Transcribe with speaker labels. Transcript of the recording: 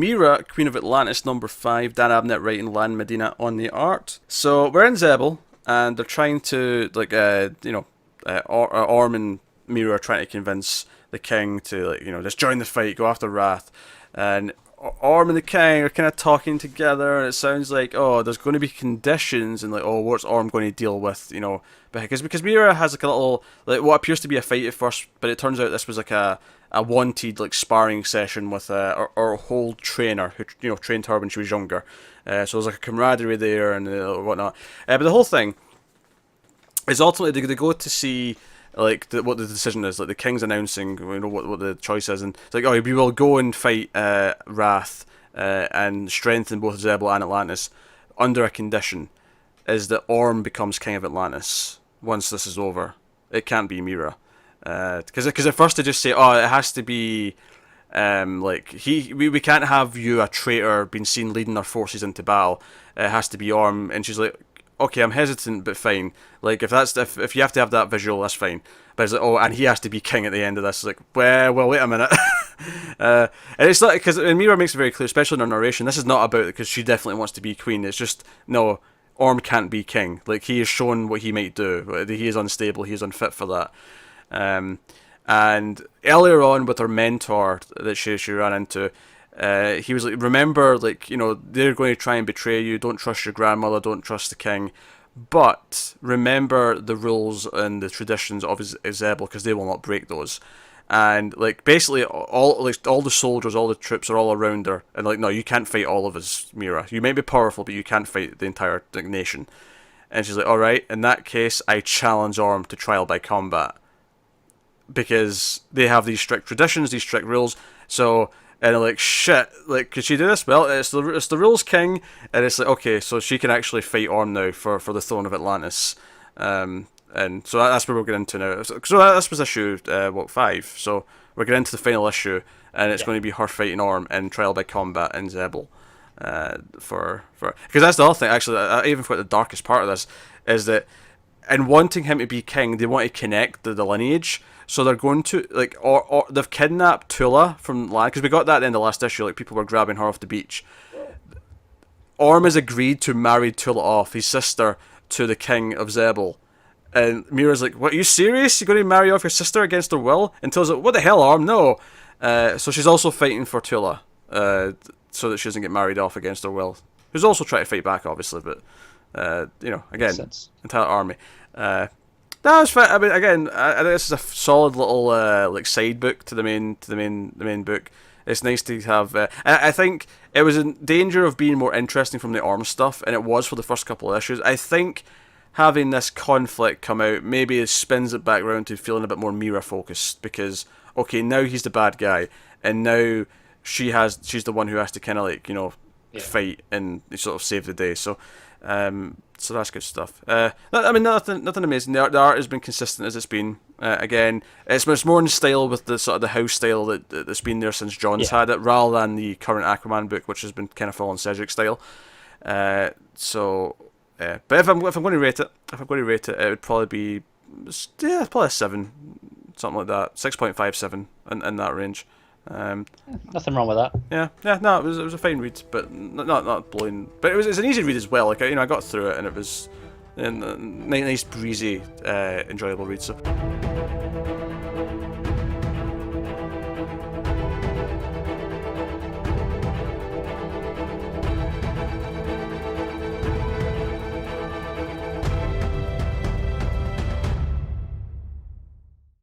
Speaker 1: Mera, Queen of Atlantis, number 5. Dan Abnett writing, Lan Medina on the art. So we're in Zebel, and they're trying to, like, Orm and Mera are trying to convince the king to, like, just join the fight, go after Wrath. And Orm and the king are kind of talking together, and it sounds like, oh, there's going to be conditions, and like, oh, what's Orm going to deal with, because Mera has like a little, like, what appears to be a fight at first, but it turns out this was like a wanted, like, sparring session with our whole trainer who trained her when she was younger. So there's like a camaraderie there and whatnot. But the whole thing is ultimately they go to see, like, what the decision is. Like, the king's announcing, what the choice is, and it's like, oh, we will go and fight Wrath and strengthen both Zebel and Atlantis under a condition, is that Orm becomes king of Atlantis once this is over. It can't be Mera, because at first they just say, oh, it has to be like, we can't have you, a traitor, being seen leading our forces into battle. It has to be Orm. And she's like, okay, I'm hesitant, but fine. Like, if you have to have that visual, that's fine. But it's like, oh, and he has to be king at the end of this. It's like, well, wait a minute. And it's like, because Mera makes it very clear, especially in her narration, this is not about it because she definitely wants to be queen. It's just, no, Orm can't be king. Like, he has shown what he might do. He is unstable. He is unfit for that. And earlier on with her mentor that she ran into, he was like, remember, like, they're going to try and betray you. Don't trust your grandmother. Don't trust the king. But remember the rules and the traditions of Zebel, because they will not break those. And, like, basically all the soldiers, all the troops are all around her. And, like, no, you can't fight all of us, Mera. You may be powerful, but you can't fight the entire, like, nation. And she's like, all right, in that case, I challenge Orm to trial by combat, because they have these strict traditions, these strict rules. So, and they're like, shit, like, could she do this? Well, it's the rules king, and it's like, okay, so she can actually fight Orm now for the throne of Atlantis. And so that's where we're getting into now. So this was issue 5. So we're getting into the final issue, and it's going to be her fighting Orm in trial by combat in Zebel. Because that's the other thing. Actually, I even thought the darkest part of this is that, in wanting him to be king, they want to connect the lineage. So they're going to, like, or they've kidnapped Tula from land, because we got that at the end of the last issue, like, people were grabbing her off the beach. Orm has agreed to marry Tula off, his sister, to the king of Zebel. And Mira's like, what, are you serious? You're going to marry off your sister against her will? And Tula's like, what the hell, Orm? No. So she's also fighting for Tula, so that she doesn't get married off against her will. Who's also trying to fight back, obviously, but, again, entire army. No, it's fine. I mean, again, I think this is a solid little like, side book to the main book. It's nice to have. I think it was in danger of being more interesting from the Orm stuff, and it was for the first couple of issues. I think having this conflict come out maybe it spins it back around to feeling a bit more Mera focused, because okay, now he's the bad guy, and now she's the one who has to kind of, like, fight and sort of save the day. So that's good stuff. I mean, nothing amazing. The art has been consistent as it's been. Again, it's more in style with the sort of the house style that's been there since John's had it, rather than the current Aquaman book, which has been kind of full on Cedric style. But if I'm going to rate it, it would probably be probably a 7, something like that, 6.57 in that range.
Speaker 2: Nothing wrong with that.
Speaker 1: Yeah. No, it was a fine read, but not blowing. But it's an easy read as well. Like, I got through it, and it was a nice, breezy, enjoyable read. So.